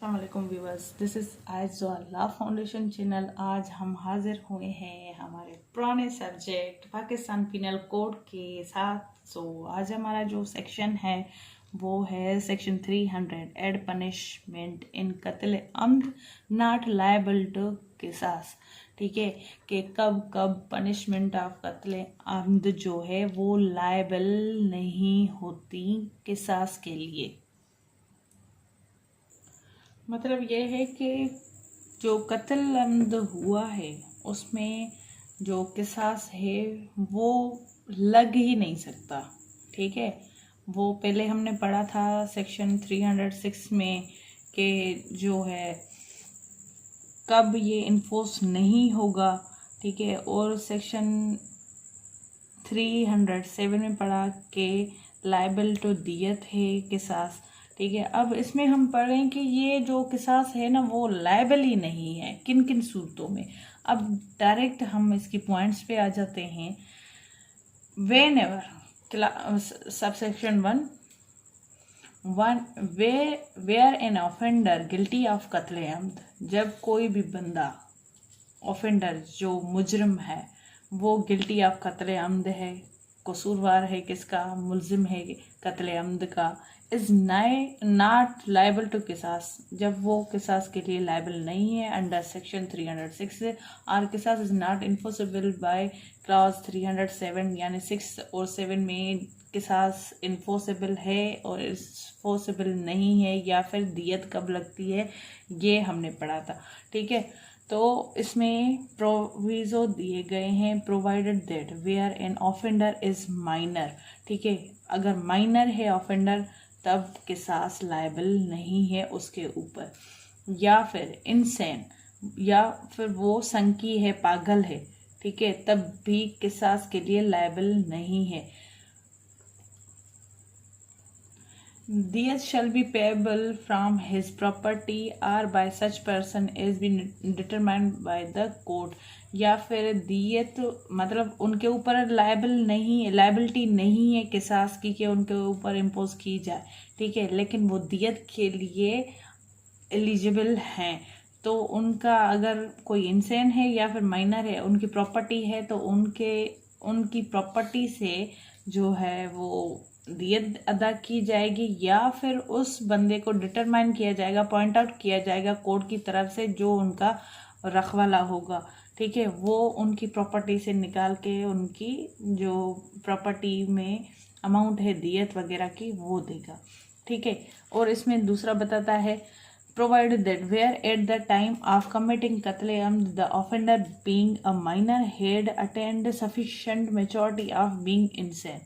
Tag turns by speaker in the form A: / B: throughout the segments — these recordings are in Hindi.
A: अस्सलामुअलैकुम viewers, this is Aiza law foundation channel. आज हम हाजिर हुए हैं हमारे पुराने सब्जेक्ट पाकिस्तान पिनल कोड के साथ। आज हमारा जो सेक्शन है वो है सेक्शन 300 एड पनिशमेंट इन कत्ल अम्द नॉट लायबल टू किसास। ठीक है कि कब कब पनिशमेंट ऑफ कत्ल अम्द जो है वो लायबल नहीं होती किसास के लिए। मतलब ये है कि जो कत्ल अम्द हुआ है उसमें जो किसास है वो लग ही नहीं सकता। ठीक है, वो पहले हमने पढ़ा था सेक्शन 306 में कि जो है कब ये इन्फोर्स नहीं होगा। ठीक है, और सेक्शन 307 में पढ़ा कि लायबल टू दियत है किसास। ठीक है, अब इसमें हम पढ़ें कि ये जो किसास है ना वो लायबल ही नहीं है किन किन सूरतों में। अब डायरेक्ट हम इसकी पॉइंट्स पे आ जाते हैं। Whenever subsection 1 where an offender guilty of कत्ल अम्द, जब कोई भी बंदा ऑफेंडर जो मुजरिम है वो गिल्टी ऑफ कत्ल अम्द है, कसूरवार है, किसका, मुलजिम है कत्ल अम्द का, इज नॉट लायबल टू किसास, जब वो किसास के लिए लायबल नहीं है अंडर सेक्शन 306, और किसास is not enforceable by clause 307, यानी 6 और 7 में किसास इन्फोर्सेबल है और इन्फोर्सेबल नहीं है, या फिर दियत कब लगती है ये हमने पढ़ा था। ठीक है, तो इसमें प्रोविजो दिए गए हैं, provided that where an offender is minor. ठीक है, अगर माइनर है ऑफेंडर तब किसास लायबल नहीं है उसके ऊपर, या फिर इनसेन या फिर वो संकी है, पागल है, ठीक है, तब भी किसास के लिए लायबल नहीं है। These shall be payable from his property or by such person as been determined by the court, या फिर दियत मतलब उनके ऊपर लायबिलिटी नहीं है किसास की कि उनके ऊपर इम्पोज की जाए। ठीक है, लेकिन वो दियत के लिए एलिजिबल हैं। तो उनका अगर कोई इंसान है या फिर माइनर है, उनकी प्रॉपर्टी है, तो उनकी प्रॉपर्टी से जो है वो दियत अदा की जाएगी, या फिर उस बंदे को डिटरमाइन किया जाएगा, पॉइंट आउट किया जाएगा कोर्ट की तरफ से जो उनका रखवाला होगा। ठीक है, वो उनकी प्रॉपर्टी से निकाल के उनकी जो प्रॉपर्टी में अमाउंट है दियत वगैरह की वो देगा। ठीक है, और इसमें दूसरा बताता है provided that where at the time of committing qatl amd the offender being a minor had attained sufficient maturity of being insane।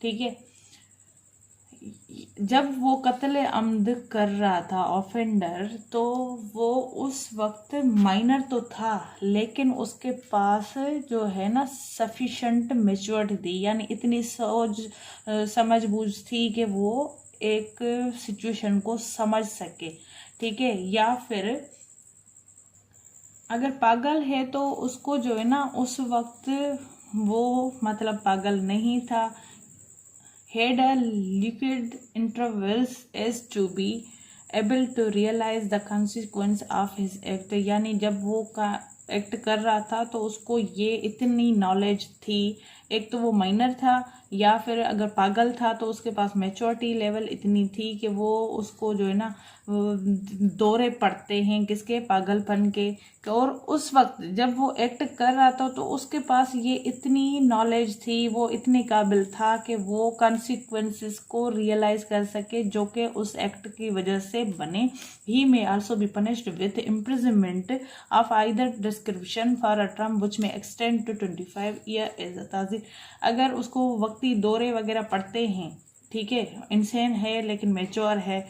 A: ठीक है, जब वो कत्ल अम्द कर रहा था ऑफेंडर, तो वो उस वक्त माइनर तो था लेकिन उसके पास जो है ना सफिशेंट मेच्योरिटी थी, यानी इतनी समझ बूझ थी कि वो एक सिचुएशन को समझ सके। ठीक है, या फिर अगर पागल है तो उसको जो है ना उस वक्त वो मतलब पागल नहीं था, had a liquid intervals as to be able to realize the consequence of his act, यानी जब वो का एक्ट कर रहा था तो उसको ये इतनी नॉलेज थी, एक तो वो माइनर था, या फिर अगर पागल था तो उसके पास मैच्योरिटी लेवल इतनी थी कि वो उसको जो है ना दौरे पड़ते हैं किसके, पागलपन के। और उस वक्त जब वो एक्ट कर रहा था तो उसके पास ये इतनी नॉलेज थी, वो इतने काबिल था कि वो कॉन्सिक्वेंसेस को रियलाइज कर सके जो कि उस एक्ट की वजह से बने। He may also be punished with imprisonment of either description for a term which may extend to 25 year as a ताज़ीर। अगर उसको वक्ती दौरे वगैरह पड़ते हैं, ठीक है, इंसान है लेकिन मेच्योर है,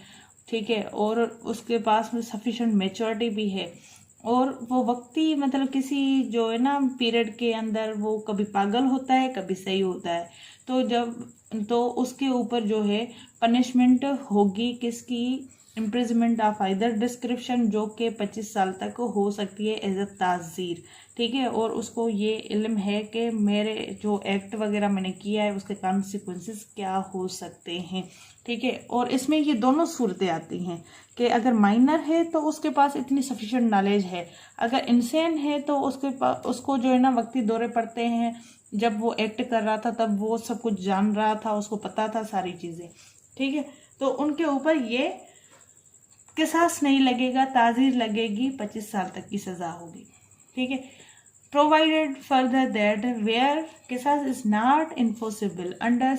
A: ठीक है, और उसके पास में सफिशिएंट मेच्योरिटी भी है, और वो वक्ती मतलब किसी जो है ना पीरियड के अंदर वो कभी पागल होता है कभी सही होता है, तो उसके ऊपर जो है पनिशमेंट होगी किसकी, इम्प्रिजमेंट ऑफ आइदर डिस्क्रिप्शन, जो कि 25 साल तक हो सकती है एज अ ताज़ीर, ठीक है। और उसको ये इल्म है कि मेरे जो एक्ट वगैरह मैंने किया है उसके कॉन्सिक्वेंसेस क्या हो सकते हैं, ठीक है। और इसमें ये दोनों सूरतें आती हैं कि अगर माइनर है तो उसके पास इतनी सफिशिएंट नॉलेज है, अगर इंसान है तो उसको जो है ना वक्ती दौरे पड़ते हैं, जब वो एक्ट कर रहा था तब वो सब कुछ जान रहा था, उसको पता था सारी चीज़ें, ठीक है। तो उनके ऊपर ये किसास नहीं लगेगा, ताज़ीर लगेगी, 25 साल तक की सज़ा होगी, ठीक है। प्रोवाइडेड फर्दर दैट वेयर किसास is not enforceable under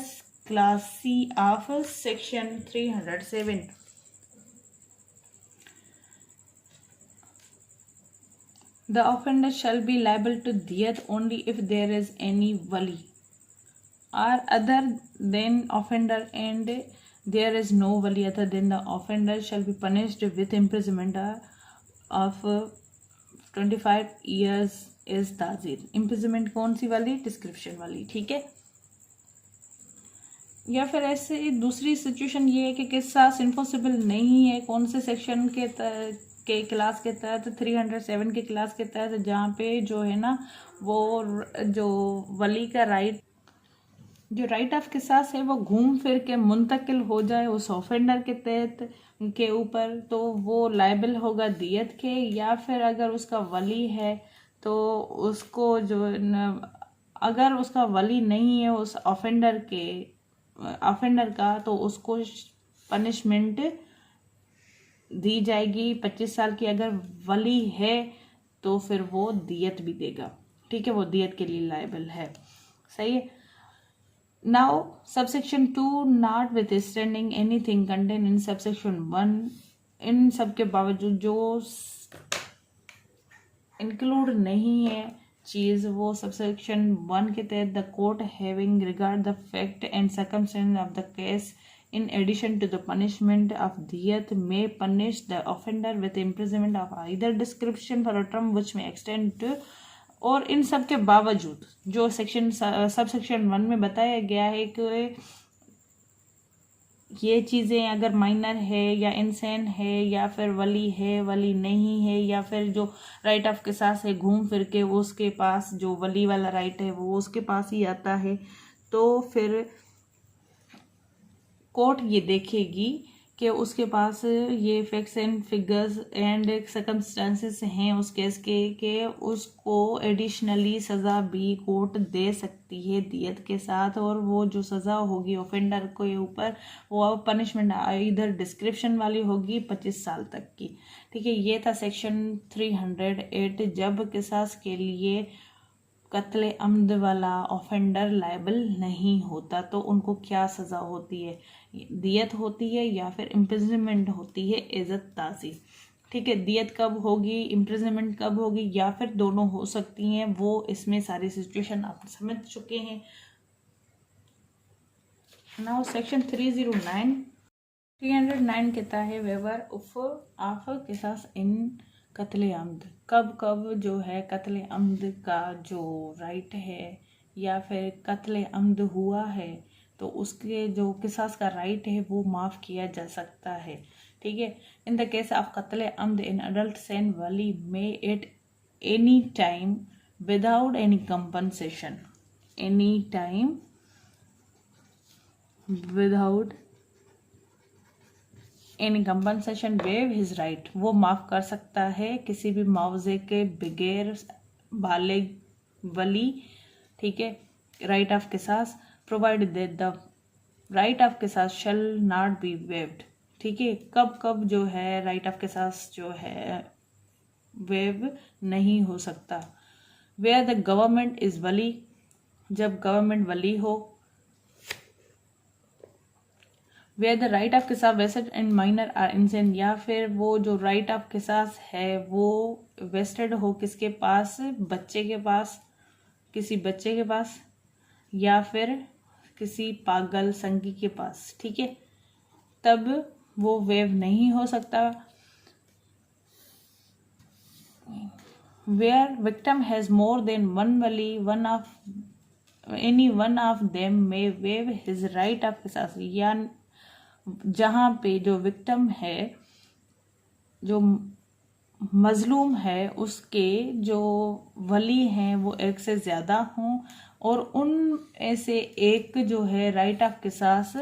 A: clause C of section 307, the offender shall be liable to diyat only if there is any wali or other than offender and there is no wali other than the offender shall be punished with imprisonment of 25 years is ताज़ीर। Imprisonment कौन सी वाली? डिस्क्रिप्शन वाली, ठीक है। या फिर ऐसे दूसरी सिचुएशन ये है कि किसास इन्फोर्सेबल नहीं है, कौन से सेक्शन के क्लास के तहत? 307 के क्लास के तहत, जहाँ पे जो है ना वो जो वली का राइट, जो राइट ऑफ किसास है वो घूम फिर के मुंतकिल हो जाए उस ऑफेंडर के तहत के ऊपर, तो वो लायबल होगा दियत के। या फिर अगर उसका वली है तो उसको जो अगर उसका वली नहीं है उस ऑफेंडर का, तो उसको पनिशमेंट दी जाएगी 25 साल की। अगर वली है तो फिर वो दियत भी देगा, ठीक है, वो दियत के लिए लायबल है, सही है। Now subsection 2, not with standing anything contain in subsection 1, इन सब के बावजूद जो इंक्लूड नहीं है चीज़ वो सबसेक्शन 1 के तहत, the court having regard the fact and circumstance of the case in addition to the punishment of diyat may punish the offender with imprisonment of either description for a term which may extend to। और इन सब के बावजूद जो सेक्शन सबसेक्शन 1 में बताया गया है कि ये चीज़ें अगर माइनर है या इंसान है या फिर वली है, वली नहीं है, या फिर जो राइट ऑफ किसास है घूम फिर के उसके पास जो वली वाला राइट है वो उसके पास ही आता है, तो फिर कोर्ट ये देखेगी कि उसके पास ये facts and figures and circumstances हैं उस केस के कि उसको एडिशनली सज़ा भी कोर्ट दे सकती है दियत के साथ। और वो जो सज़ा होगी ऑफेंडर के ऊपर वो पनिशमेंट इधर डिस्क्रिप्शन वाली होगी 25 साल तक की, ठीक है। ये था सेक्शन 308, जब किसास के लिए कत्ले अम्द वाला ऑफेंडर लायबल नहीं होता तो उनको क्या सज़ा होती है? दियत होती है या फिर इम्प्रिजनमेंट होती है इज़्ज़त ताज़ीर, ठीक है। दियत कब होगी, इम्प्रिजनमेंट कब होगी, या फिर दोनों हो सकती हैं, वो इसमें सारी सिचुएशन आप समझ चुके हैं। नाउ सेक्शन 309 कहता है वेवर उफ ऑफ किसास इन कत्ले अम्द। कब जो है कत्ले अम्द का जो राइट है या फिर कत्ले अम्द हुआ है तो उसके जो किसास का राइट है वो माफ़ किया जा सकता है, ठीक है। इन द केस ऑफ कत्ले अम्द इन अडल्ट सन वली may at any time without any compensation, any time without any compensation waive his right, वो माफ़ कर सकता है किसी भी मुआवजे के बगैर बालिग वली, ठीक है। राइट ऑफ किसास provide that the right of किसास शैल नॉट बी वेव्ड, ठीक है। कब जो है राइट ऑफ किसास जो है वेव नहीं हो सकता? वेयर द गवर्नमेंट इज वली, जब गवर्नमेंट वली हो। वेयर द राइट ऑफ किसास vested and minor are insane, या फिर वो जो राइट ऑफ किसास है वो वेस्टेड हो किसके पास? बच्चे के पास, किसी बच्चे के पास या फिर किसी पागल संगी के पास, ठीक है, तब वो वेव नहीं हो सकता। Where victim has more than one वली, any one of them may waive his right of किसास, या जहाँ पे जो विक्टिम है जो मजलूम है उसके जो वली हैं वो एक से ज़्यादा हों और उन ऐसे एक जो है राइट ऑफ किसास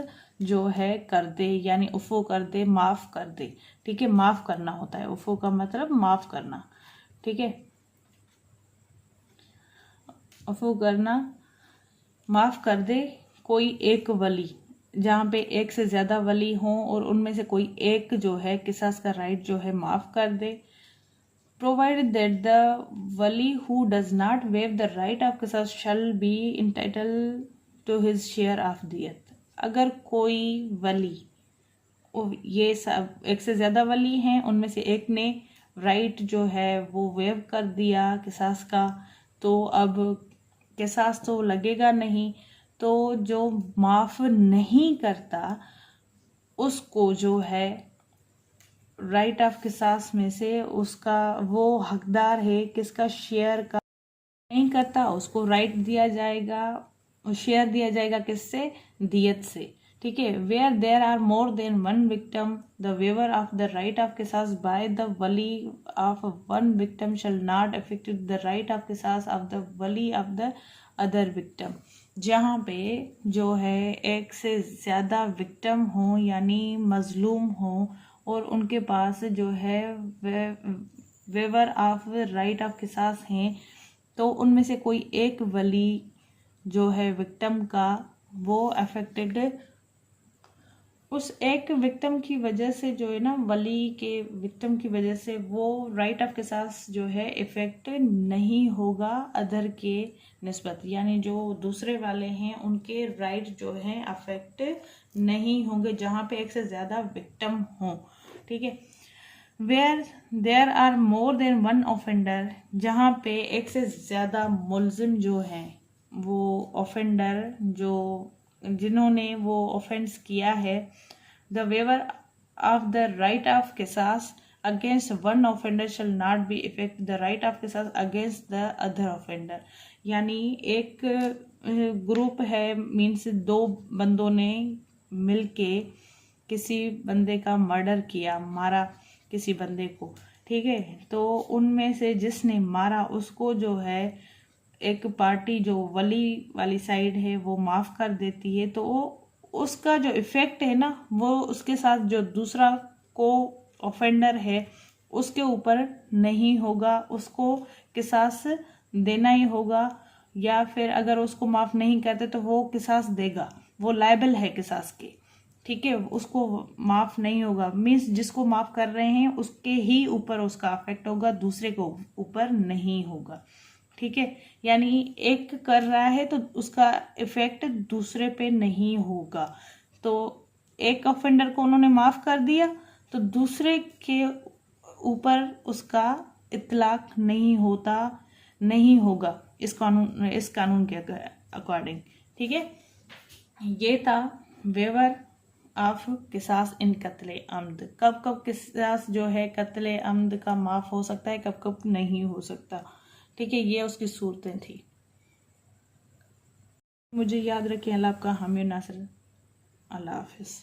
A: जो है कर दे, यानी उफ़ो कर दे, माफ़ कर दे। ठीक है, माफ़ करना होता है, उफ़ो का मतलब माफ़ करना। ठीक है, उफ़ो करना, माफ़ कर दे कोई एक वली, जहाँ पे एक से ज़्यादा वली हों और उनमें से कोई एक जो है किसास का राइट जो है माफ़ कर दे। Provided that the wali who does not waive the right of qisas shall be entitled to his share of diyat। अगर कोई वली, ये सब एक से ज़्यादा वली हैं, उनमें से एक ने राइट जो है वो वेव कर दिया किसास का, तो अब किसास तो लगेगा नहीं, तो जो माफ़ नहीं करता उसको जो है राइट ऑफ किसास में से उसका वो हकदार है किसका, शेयर का। नहीं करता उसको राइट दिया जाएगा, शेयर दिया जाएगा किससे, दियत से। ठीक है, where there are more than one victim the waiver of the right of किसास बाय द वली of one victim shall not affect the right of किसास ऑफ द वली ऑफ द अदर विक्टिम। जहाँ पे जो है एक से ज़्यादा विक्टिम हो यानी मजलूम हो और उनके पास जो है वेवर ऑफ राइट ऑफ किसास हैं, तो उनमें से कोई एक वली जो है विक्टिम का वो अफेक्टेड, उस एक विक्टिम की वजह से जो है ना, वली के विक्टिम की वजह से वो राइट ऑफ किसास जो है इफेक्ट नहीं होगा अदर के निस्बत, यानी जो दूसरे वाले हैं उनके राइट जो हैं अफेक्ट नहीं होंगे जहाँ पे एक से ज़्यादा विक्टिम हों। ठीक है, where there are more than one offender, जहाँ पे एक से ज़्यादा मुलजिम जो हैं, वो ऑफेंडर जो जिन्होंने वो ऑफेंस किया है, the waiver of the right of किसास against one offender shall not be affect the right of किसास अगेंस्ट द अदर ऑफेंडर। यानी एक ग्रुप है, मीन्स दो बंदों ने मिलके किसी बंदे का मर्डर किया, मारा किसी बंदे को। ठीक है, तो उनमें से जिसने मारा उसको जो है एक पार्टी जो वली वाली साइड है वो माफ़ कर देती है, तो वो उसका जो इफ़ेक्ट है ना वो उसके साथ जो दूसरा को ऑफेंडर है उसके ऊपर नहीं होगा, उसको किसास देना ही होगा, या फिर अगर उसको माफ़ नहीं करते तो वो किसास देगा, वो लायबल है किसास के। ठीक है, उसको माफ़ नहीं होगा, मीन्स जिसको माफ़ कर रहे हैं उसके ही ऊपर उसका अफेक्ट होगा, दूसरे को ऊपर नहीं होगा। ठीक है, यानी एक कर रहा है तो उसका इफेक्ट दूसरे पे नहीं होगा। तो एक ऑफेंडर को उन्होंने माफ़ कर दिया तो दूसरे के ऊपर उसका इतलाक नहीं होता, नहीं होगा इस कानून के अकॉर्डिंग। ठीक है, ये था वेवर ऑफ किसास इन कत्ले अम्द। कब कब किसास जो है कत्ले अम्द का माफ़ हो सकता है, कब कब नहीं हो सकता। ठीक है, ये उसकी सूरतें थी। मुझे याद रखें। अल्लाह आपका हामी नासिर। अल्लाह हाफिज़।